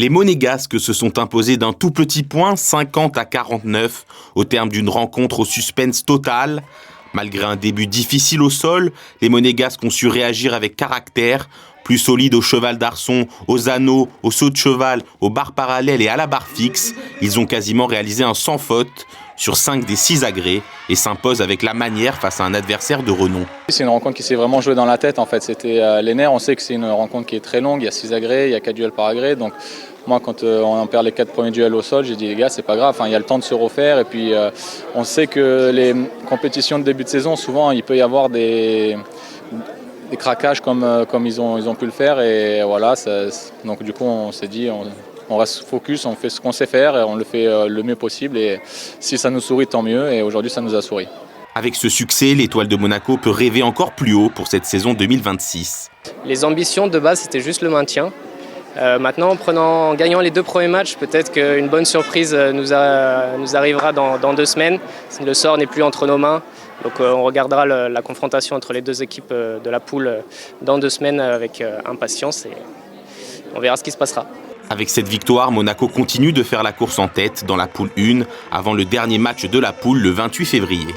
Les Monégasques se sont imposés d'un tout petit point, 50-49, au terme d'une rencontre au suspense total. Malgré un début difficile au sol, les Monégasques ont su réagir avec caractère, plus solides au cheval d'arçon, aux anneaux, au saut de cheval, aux barres parallèles et à la barre fixe. Ils ont quasiment réalisé un sans faute sur 5 des 6 agrès et s'imposent avec la manière face à un adversaire de renom. C'est une rencontre qui s'est vraiment jouée dans la tête en fait. C'était les nerfs, on sait que c'est une rencontre qui est très longue, il y a 6 agrès, il y a 4 duels par agrès. Donc moi quand on perd les 4 premiers duels au sol, j'ai dit les gars c'est pas grave, il y a le temps de se refaire. Et puis on sait que les compétitions de début de saison, souvent il peut y avoir des craquages comme ils ont pu le faire. Et voilà, donc du coup on s'est dit on reste focus, on fait ce qu'on sait faire et on le fait le mieux possible. Et si ça nous sourit, tant mieux. Et aujourd'hui, ça nous a souri. Avec ce succès, l'Étoile de Monaco peut rêver encore plus haut pour cette saison 2026. Les ambitions de base, c'était juste le maintien. Maintenant, en gagnant les 2 premiers matchs, peut-être qu'une bonne surprise nous arrivera dans 2 semaines. Le sort n'est plus entre nos mains. Donc on regardera la confrontation entre les 2 équipes de la poule dans 2 semaines avec impatience et on verra ce qui se passera. Avec cette victoire, Monaco continue de faire la course en tête dans la poule 1 avant le dernier match de la poule le 28 février.